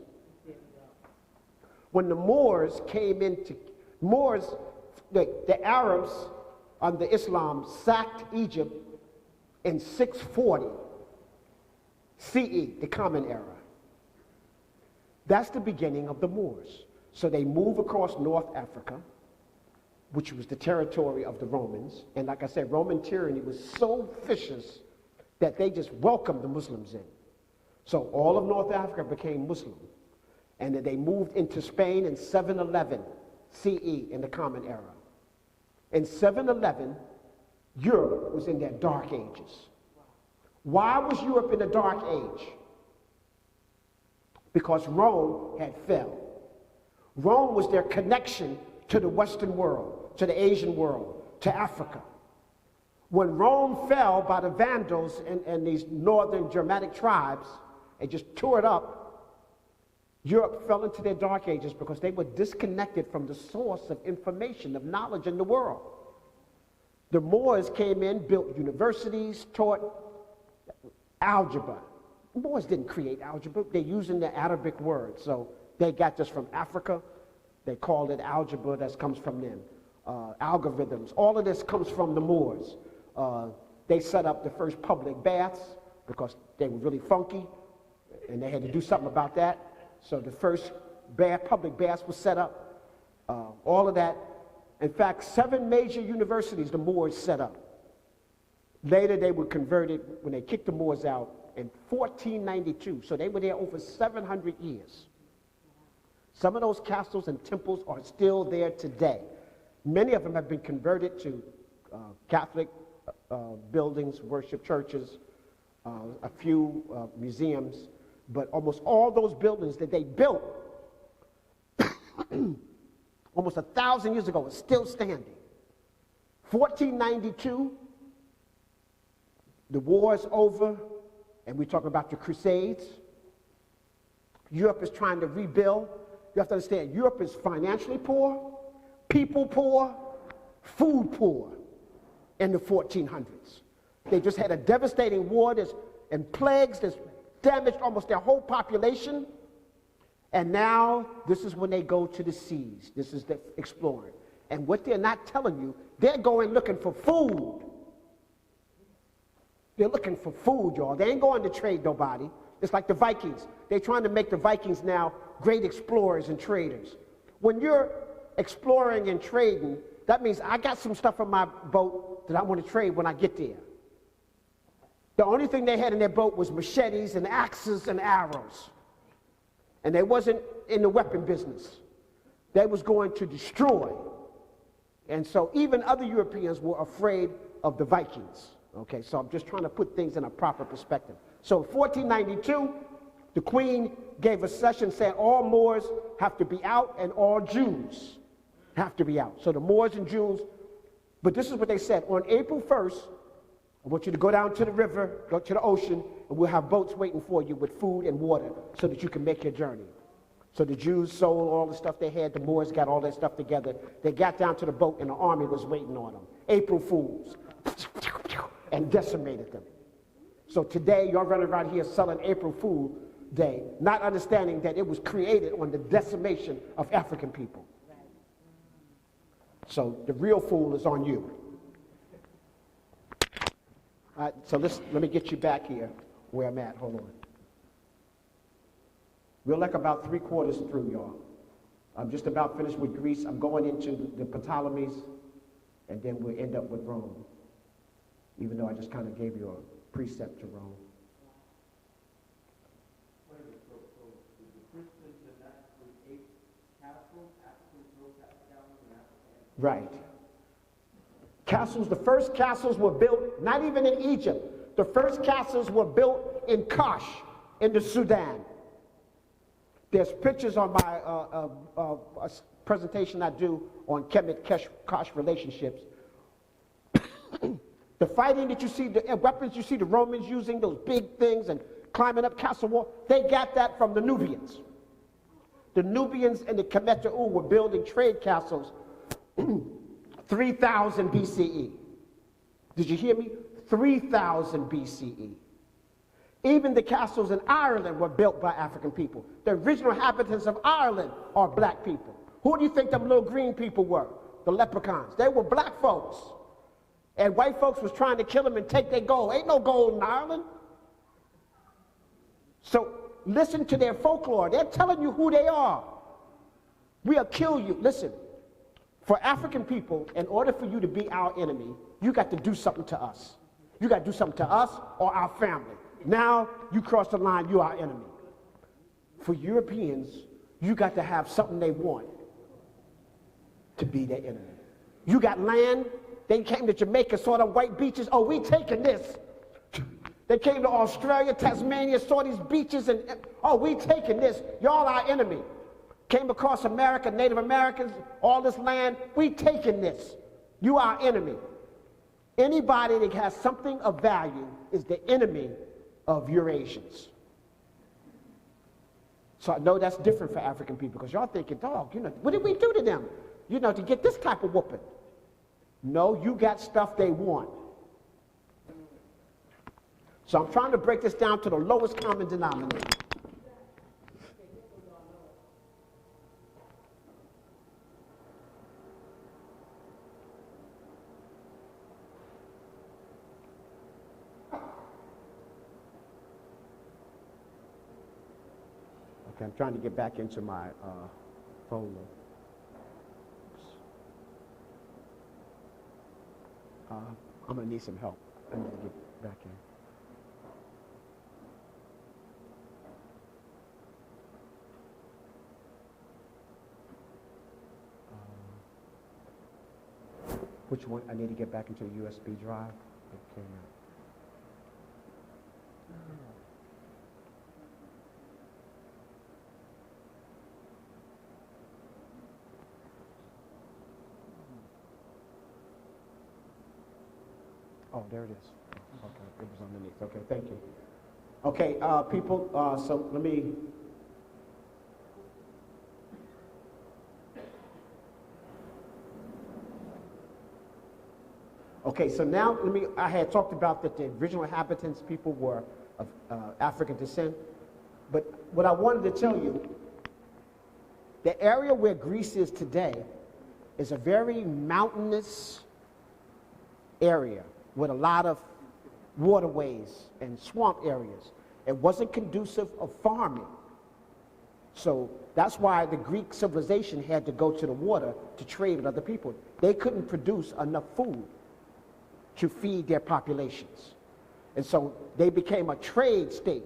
When the Moors came into, the Arabs under Islam sacked Egypt in 640 CE, the Common Era. That's the beginning of the Moors. So they move across North Africa, which was the territory of the Romans. And like I said, Roman tyranny was so vicious that they just welcomed the Muslims in. So all of North Africa became Muslim. And then they moved into Spain in 711 CE in the Common Era. In 711, Europe was in their dark ages. Why was Europe in the dark age? Because Rome had fell. Rome was their connection to the Western world, to the Asian world, to Africa. When Rome fell by the Vandals and these northern Germanic tribes, and just tore it up, Europe fell into their dark ages because they were disconnected from the source of information, of knowledge in the world. The Moors came in, built universities, taught algebra. The Moors didn't create algebra. They're using the Arabic word. So they got this from Africa. They called it algebra. That comes from them. Algorithms. All of this comes from the Moors. They set up the first public baths because they were really funky, and they had to do something about that. So the first public baths was set up. All of that. In fact, 7 major universities the Moors set up. Later they were converted when they kicked the Moors out in 1492. So they were there over 700 years. Some of those castles and temples are still there today. Many of them have been converted to Catholic buildings, worship churches, a few museums, but almost all those buildings that they built almost 1,000 years ago are still standing. 1492, the war is over, and we talk about the Crusades. Europe is trying to rebuild. You have to understand, Europe is financially poor, people poor, food poor in the 1400s. They just had a devastating war and plagues that's damaged almost their whole population. And now, this is when they go to the seas. This is the exploring. And what they're not telling you, they're going looking for food. They're looking for food, y'all. They ain't going to trade nobody. It's like the Vikings. They're trying to make the Vikings now great explorers and traders. When you're exploring and trading, that means I got some stuff on my boat that I want to trade when I get there. The only thing they had in their boat was machetes and axes and arrows. And they wasn't in the weapon business. They was going to destroy. And so even other Europeans were afraid of the Vikings. Okay, so I'm just trying to put things in a proper perspective. So in 1492, the Queen gave a session saying all Moors have to be out and all Jews have to be out. So the Moors and Jews, but this is what they said. On April 1st, I want you to go down to the river, go to the ocean, and we'll have boats waiting for you with food and water so that you can make your journey. So the Jews sold all the stuff they had. The Moors got all that stuff together. They got down to the boat, and the army was waiting on them. April Fools. And decimated them. So today, you're running around here selling April Fool Day, not understanding that it was created on the decimation of African people. So the real fool is on you. All right, so let me get you back here where I'm at. Hold on. We're like about 3/4 through, y'all. I'm just about finished with Greece. I'm going into the Ptolemies, and then we'll end up with Rome. Even though I just kind of gave you a precept to Rome. Wait a minute, so the Christians did not create castles, Africans built castles in Africa? Right. Castles, the first castles were built, not even in Egypt. The first castles were built in Kash, in the Sudan. There's pictures on my presentation I do on Kemet Kash relationships. The fighting that you see, the weapons you see the Romans using, those big things and climbing up castle wall, they got that from the Nubians. The Nubians and the Kemet were building trade castles 3000 BCE. Did you hear me? 3000 BCE. Even the castles in Ireland were built by African people. The original inhabitants of Ireland are black people. Who do you think them little green people were? The leprechauns. They were black folks. And white folks was trying to kill them and take their gold. Ain't no gold in Ireland. So listen to their folklore. They're telling you who they are. We'll kill you. Listen, for African people, in order for you to be our enemy, you got to do something to us. You got to do something to us or our family. Now you cross the line, you're our enemy. For Europeans, you got to have something they want to be their enemy. You got land. They came to Jamaica, saw the white beaches. Oh, we taking this. They came to Australia, Tasmania, saw these beaches, and oh, we taking this. Y'all our enemy. Came across America, Native Americans, all this land. We taking this. You our enemy. Anybody that has something of value is the enemy of Eurasians. So I know that's different for African people because y'all thinking, dog, what did we do to them? To get this type of whooping. No, you got stuff they want. So I'm trying to break this down to the lowest common denominator. Okay, I'm trying to get back into my folder. I'm going to need some help. I need to get back in. Which one? I need to get back into the USB drive. Okay. Oh, there it is. Okay, it was underneath. Okay, thank you. Okay, people, so let me... Okay, so now I had talked about that the original inhabitants, people were of African descent, but what I wanted to tell you The area where Greece is today is a very mountainous area with a lot of waterways and swamp areas. It wasn't conducive of farming. So that's why the Greek civilization had to go to the water to trade with other people. They couldn't produce enough food to feed their populations. And so they became a trade state.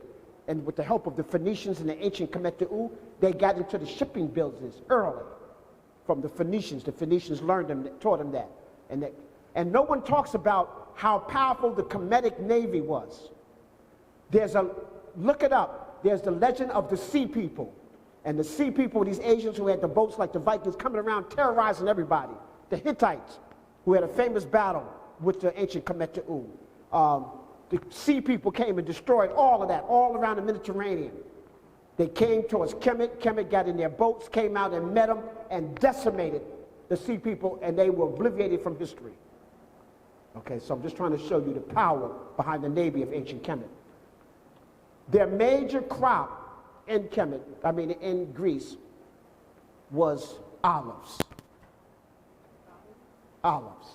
And with the help of the Phoenicians and the ancient Kemet, they got into the shipping business early from the Phoenicians. The Phoenicians learned them, taught them that. And no one talks about how powerful the Kemetic navy was. Look it up. There's the legend of the sea people. And the sea people, these Asians who had the boats like the Vikings coming around terrorizing everybody. The Hittites, who had a famous battle with the ancient Kemet. The sea people came and destroyed all of that, all around the Mediterranean. They came towards Kemet. Kemet got in their boats, came out and met them, and decimated the sea people, and they were obliterated from history. Okay, so I'm just trying to show you the power behind the navy of ancient Kemet. Their major crop in in Greece, was olives. Olives.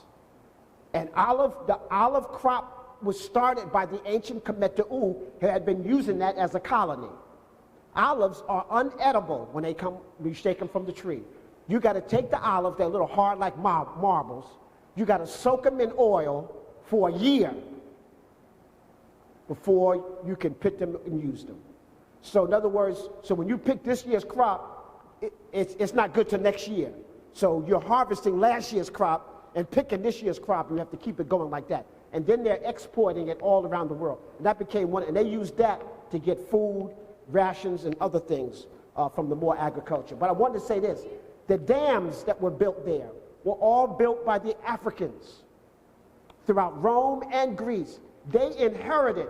And the olive crop was started by the ancient Kemet who had been using that as a colony. Olives are unedible when you shake them from the tree. You got to take the olive, they're a little hard like marbles. You got to soak them in oil for a year before you can pick them and use them. So in other words, so when you pick this year's crop, it's not good till next year. So you're harvesting last year's crop and picking this year's crop, and you have to keep it going like that. And then they're exporting it all around the world. And that became and they used that to get food, rations, and other things from the more agriculture. But I wanted to say this, the dams that were built there were all built by the Africans throughout Rome and Greece. They inherited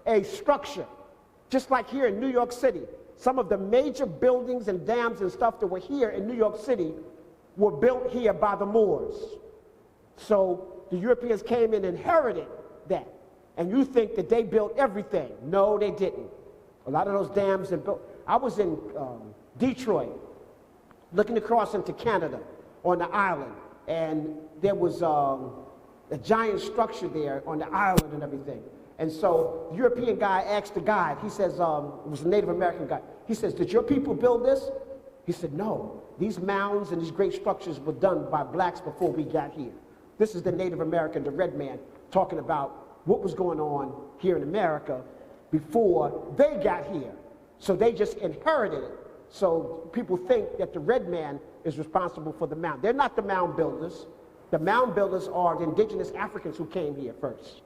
a structure. Just like here in New York City, some of the major buildings and dams and stuff that were here in New York City were built here by the Moors. So the Europeans came and inherited that. And you think that they built everything. No, they didn't. A lot of those dams are built. I was in Detroit, looking across into Canada on the island, and there was a giant structure there on the island and everything. And so the European guy asked the guide, he says, it was a Native American guy, he says, did your people build this? He said, no, these mounds and these great structures were done by blacks before we got here. This is the Native American, the red man, talking about what was going on here in America before they got here. So they just inherited it. So people think that the red man is responsible for the mound. They're not the mound builders. The mound builders are the indigenous Africans who came here first.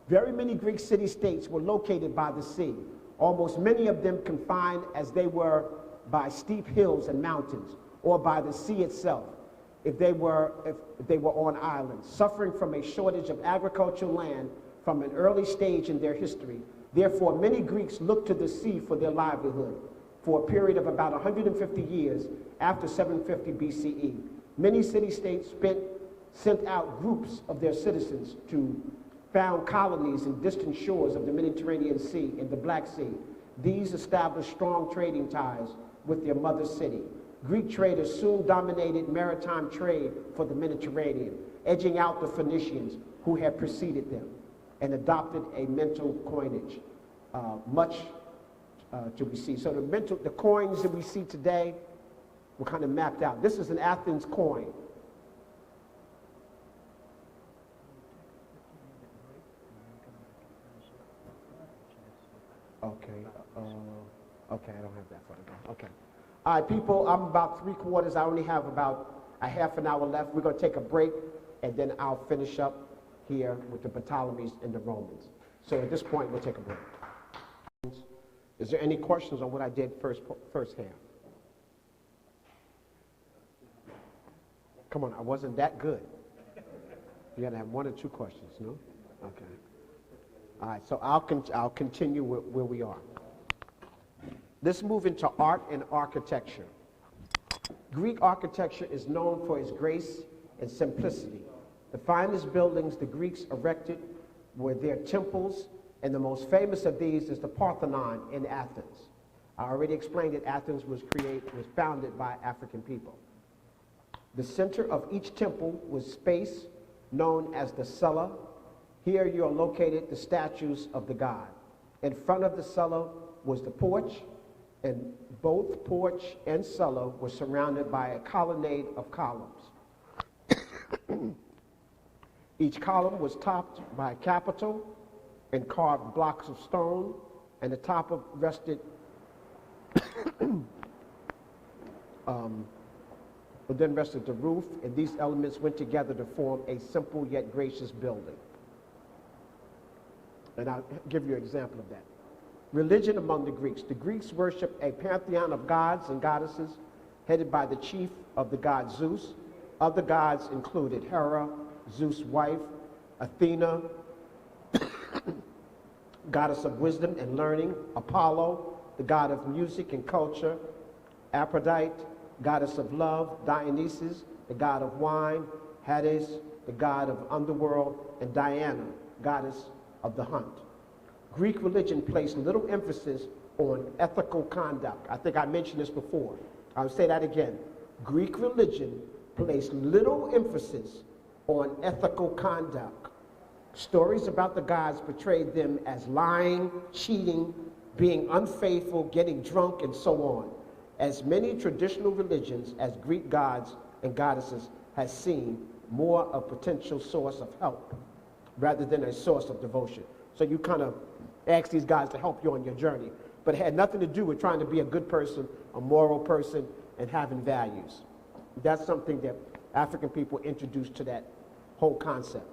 Very many Greek city-states were located by the sea, almost many of them confined as they were by steep hills and mountains, or by the sea itself, if they were on islands, suffering from a shortage of agricultural land from an early stage in their history. Therefore, many Greeks looked to the sea for their livelihood for a period of about 150 years after 750 BCE. Many city-states sent out groups of their citizens to found colonies in distant shores of the Mediterranean Sea and the Black Sea. These established strong trading ties with their mother city. Greek traders soon dominated maritime trade for the Mediterranean, edging out the Phoenicians who had preceded them, and adopted a mental coinage, much to be seen. So the coins that we see today were kind of mapped out. This is an Athens coin. Okay, I don't have that photograph. Okay. All right, people, I'm about 3/4. I only have about a half an hour left. We're going to take a break, and then I'll finish up here with the Ptolemies and the Romans. So at this point, we'll take a break. Is there any questions on what I did firsthand? Come on, I wasn't that good. You got to have 1 or 2 questions, no? Okay. All right, so I'll continue where we are. Let's move into art and architecture. Greek architecture is known for its grace and simplicity. The finest buildings the Greeks erected were their temples And the most famous of these is the Parthenon in Athens. I already explained that Athens was founded by African people. The center of each temple was space known as the cella. Here you are located the statues of the god. In front of the cella was the porch, and both porch and cella were surrounded by a colonnade of columns. Each column was topped by a capital and carved blocks of stone, and the top of rested then rested the roof, and these elements went together to form a simple yet gracious building. And I'll give you an example of that. Religion among the Greeks. The Greeks worshiped a pantheon of gods and goddesses headed by the chief of the god Zeus. Other gods included Hera, Zeus' wife, Athena, goddess of wisdom and learning, Apollo, the god of music and culture, Aphrodite, goddess of love, Dionysus, the god of wine, Hades, the god of underworld, and Diana, goddess of the hunt. Greek religion placed little emphasis on ethical conduct. I think I mentioned this before. I'll say that again. Greek religion placed little emphasis on ethical conduct. Stories about the gods portrayed them as lying, cheating, being unfaithful, getting drunk, and so on. As many traditional religions as Greek gods and goddesses has seen more a potential source of help rather than a source of devotion. So you kind of ask these guys to help you on your journey. But it had nothing to do with trying to be a good person, a moral person, and having values. That's something that African people introduced to that whole concept.